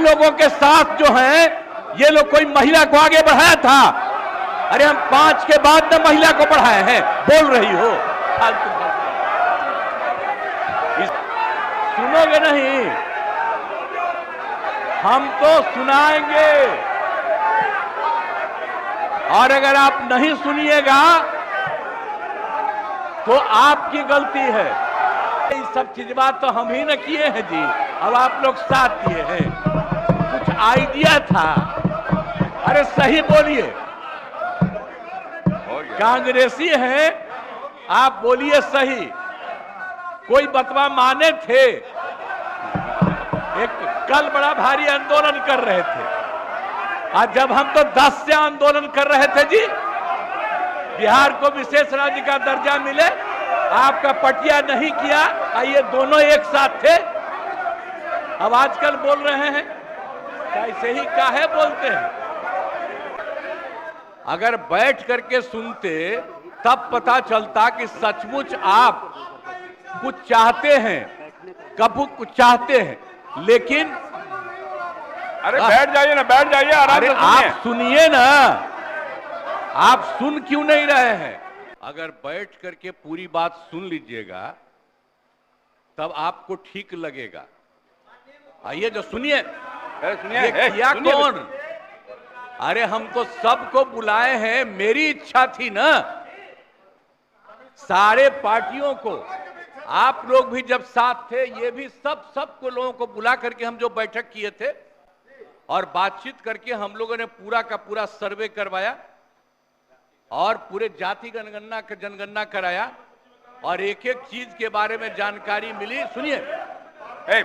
लोगों के साथ जो हैं, ये लोग कोई महिला को आगे बढ़ाया था? अरे हम 5 के बाद न महिला को बढ़ाए हैं, बोल रही हो फालतू बात। सुनोगे नहीं? हम तो सुनाएंगे, और अगर आप नहीं सुनिएगा तो आपकी गलती है। ये सब चीज बात तो हम ही न किए हैं जी, अब आप लोग साथ दिए हैं। कुछ आइडिया था, अरे सही बोलिए, कांग्रेसी हैं आप, बोलिए सही। कोई बतवा माने थे? एक कल बड़ा भारी आंदोलन कर रहे थे, आज जब हम तो 10 से आंदोलन कर रहे थे जी, बिहार को विशेष राज्य का दर्जा मिले, आपका पटिया नहीं किया, ये दोनों एक साथ थे। अब आजकल बोल रहे हैं, कैसे ही काहे बोलते हैं? अगर बैठ करके सुनते तब पता चलता कि सचमुच आप कुछ चाहते हैं, कब कुछ चाहते हैं, लेकिन अरे बैठ जाइए ना, बैठ जाइए, आराम से सुनिए। आप सुनिए ना, आप सुन क्यों नहीं रहे हैं? अगर बैठ करके पूरी बात सुन लीजिएगा तब आपको ठीक लगेगा। आइए जो सुनिए, सुनिए, किया कौन? अरे हमको सबको बुलाए हैं, मेरी इच्छा थी ना, सारे पार्टियों को, आप लोग भी जब साथ थे, ये भी सबको लोगों को बुला करके हम जो बैठक किए थे और बातचीत करके हम लोगों ने पूरा का पूरा सर्वे करवाया और पूरे जाति जनगणना कराया और एक एक चीज के बारे में जानकारी मिली। सुनिए,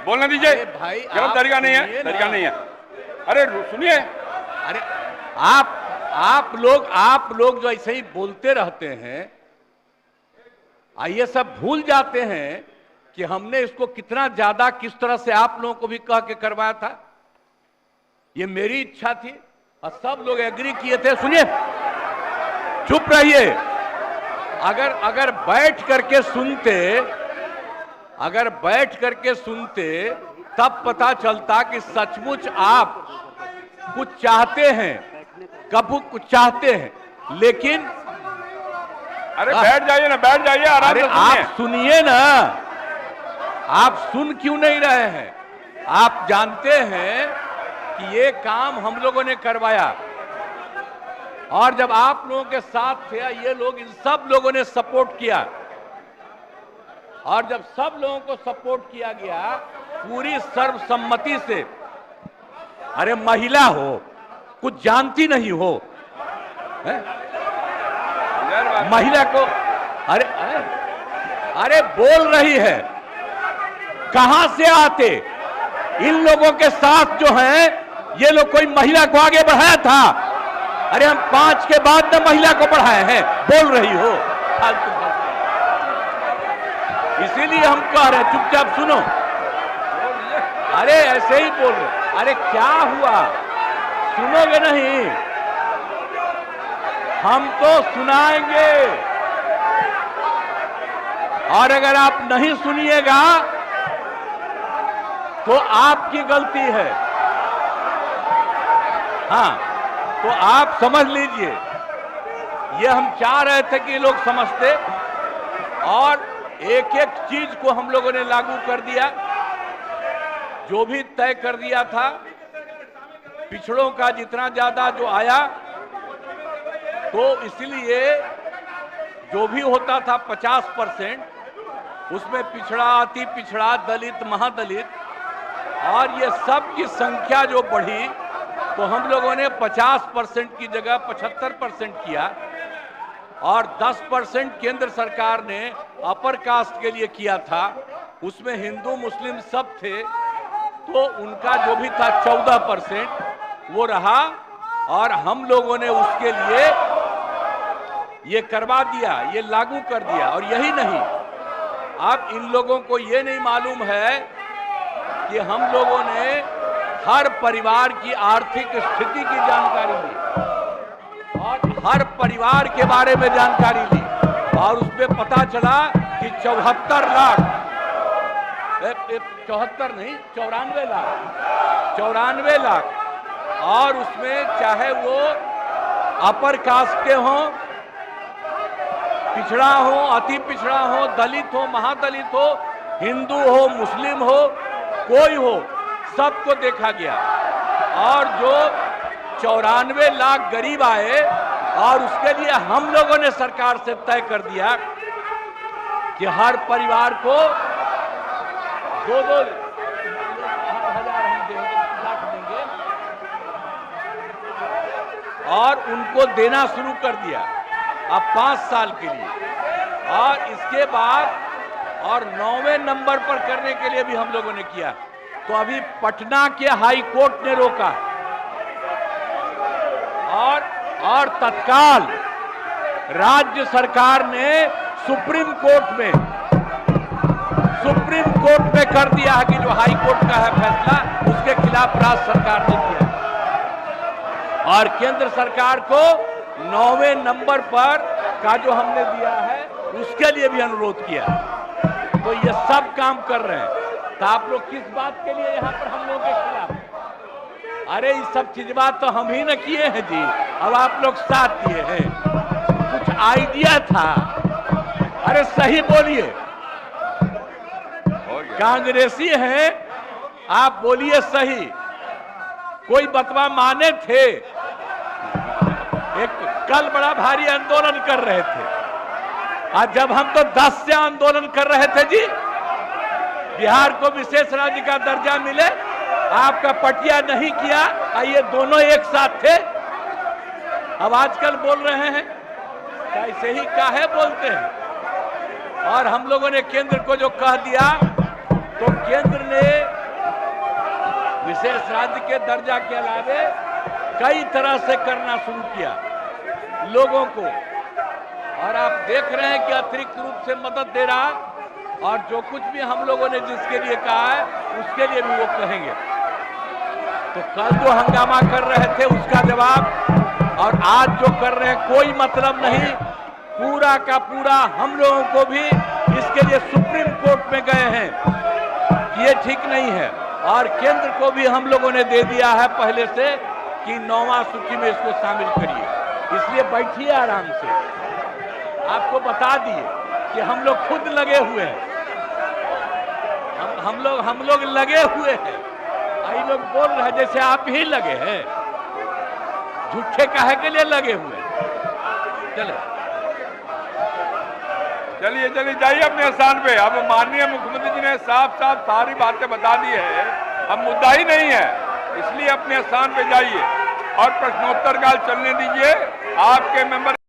बोलने दीजिए भाई, गलत तरीका नहीं है, तरीका नहीं है। अरे सुनिए, अरे आप लोग जो ऐसे ही बोलते रहते हैं, ये सब भूल जाते हैं कि हमने इसको कितना ज्यादा किस तरह से आप लोगों को भी कह के करवाया था। ये मेरी इच्छा थी और सब लोग एग्री किए थे। सुनिए, चुप रहिए। अगर बैठ करके सुनते तब पता चलता कि सचमुच आप कुछ चाहते हैं, कब कुछ चाहते हैं, लेकिन अरे बैठ जाइए ना, बैठ जाइए, आराम से सुनिए। आप सुनिए ना, आप सुन क्यों नहीं रहे हैं? आप जानते हैं कि ये काम हम लोगों ने करवाया और जब आप लोगों के साथ थे, ये लोग, इन सब लोगों ने सपोर्ट किया और जब सब लोगों को सपोर्ट किया गया पूरी सर्वसम्मति से, अरे महिला हो, कुछ जानती नहीं हो, महिला को, अरे बोल रही है, कहां से आते? इन लोगों के साथ जो हैं, ये लोग कोई महिला को आगे बढ़ाया था? अरे हम 5 के बाद न महिला को बढ़ाए हैं, बोल रही हो फालतू बात। इसीलिए हम कह रहे हैं, चुपचाप सुनो। अरे ऐसे ही बोल रहे, अरे क्या हुआ? सुनोगे नहीं? हम तो सुनाएंगे, और अगर आप नहीं सुनिएगा तो आपकी गलती है। हाँ, तो आप समझ लीजिए, ये हम चाह रहे थे कि लोग समझते और एक एक चीज को हम लोगों ने लागू कर दिया, जो भी तय कर दिया था। पिछड़ों का जितना ज्यादा जो आया, तो इसलिए जो भी होता था 50%, उसमें पिछड़ा, अति पिछड़ा, दलित, महादलित, और ये सब की संख्या जो बढ़ी, तो हम लोगों ने 50% की जगह 75% किया और 10% केंद्र सरकार ने अपर कास्ट के लिए किया था। उसमें हिंदू मुस्लिम सब थे, तो उनका जो भी था 14% वो रहा और हम लोगों ने उसके लिए ये करवा दिया, ये लागू कर दिया। और यही नहीं, अब इन लोगों को ये नहीं मालूम है कि हम लोगों ने हर परिवार की आर्थिक स्थिति की जानकारी ली और हर परिवार के बारे में जानकारी ली और उसमें पता चला कि 74 लाख, 74 नहीं 94 लाख 94 लाख, और उसमें चाहे वो अपर कास्ट के हों, पिछड़ा हो, अति पिछड़ा हो, दलित हो, महादलित हो, हिंदू हो, मुस्लिम हो, कोई हो, सबको देखा गया। और जो 94 लाख गरीब आए, और उसके लिए हम लोगों ने सरकार से तय कर दिया कि हर परिवार को 2-2 हजार हम देंगे, लाख देंगे, और उनको देना शुरू कर दिया अब 5 साल के लिए। और इसके बाद और 9वें नंबर पर करने के लिए भी हम लोगों ने किया। तो अभी पटना के हाई कोर्ट ने रोका, और तत्काल राज्य सरकार ने सुप्रीम कोर्ट में कर दिया है कि जो हाई कोर्ट का है फैसला, उसके खिलाफ राज्य सरकार ने किया। और केंद्र सरकार को 9वें नंबर पर का जो हमने दिया है, उसके लिए भी अनुरोध किया। तो ये सब काम कर रहे हैं। तो आप लोग किस बात के लिए यहाँ पर हम लोगों के खिलाफ? अरे ये सब चीज बात तो हम ही न किए हैं जी, अब आप लोग साथ दिए हैं। कुछ आइडिया था, अरे सही बोलिए, कांग्रेसी हैं आप, बोलिए सही। कोई बतवा माने थे? एक कल बड़ा भारी आंदोलन कर रहे थे, आज जब हम तो 10 से आंदोलन कर रहे थे जी, बिहार को विशेष राज्य का दर्जा मिले, आपका पटिया नहीं किया, ये दोनों एक साथ थे। अब आजकल बोल रहे हैं, कैसे ही काहे बोलते हैं। और हम लोगों ने केंद्र को जो कह दिया, तो केंद्र ने विशेष राज्य के दर्जा के अलावे कई तरह से करना शुरू किया लोगों को। और आप देख रहे हैं कि अतिरिक्त रूप से मदद दे रहा, और जो कुछ भी हम लोगों ने जिसके लिए कहा है, उसके लिए भी वो कहेंगे। तो कल जो हंगामा कर रहे थे उसका जवाब, और आज जो कर रहे हैं कोई मतलब नहीं। पूरा का पूरा हम लोगों को भी इसके लिए सुप्रीम कोर्ट में गए हैं कि ये ठीक नहीं है, और केंद्र को भी हम लोगों ने दे दिया है पहले से कि 9वां सूची में इसको शामिल करिए। इसलिए बैठिए आराम से, आपको बता दिए कि हम लोग खुद लगे हुए हैं, हम लोग लगे हुए हैं। आई लोग बोल रहे हैं जैसे आप ही लगे हैं, झूठे काहे के लिए लगे हुए हैं। चलिए जाइए अपने स्थान पे। अब माननीय मुख्यमंत्री जी ने साफ सारी बातें बता दी है, अब मुद्दा ही नहीं है, इसलिए अपने स्थान पे जाइए और प्रश्नोत्तर काल चलने दीजिए। आपके मेंबर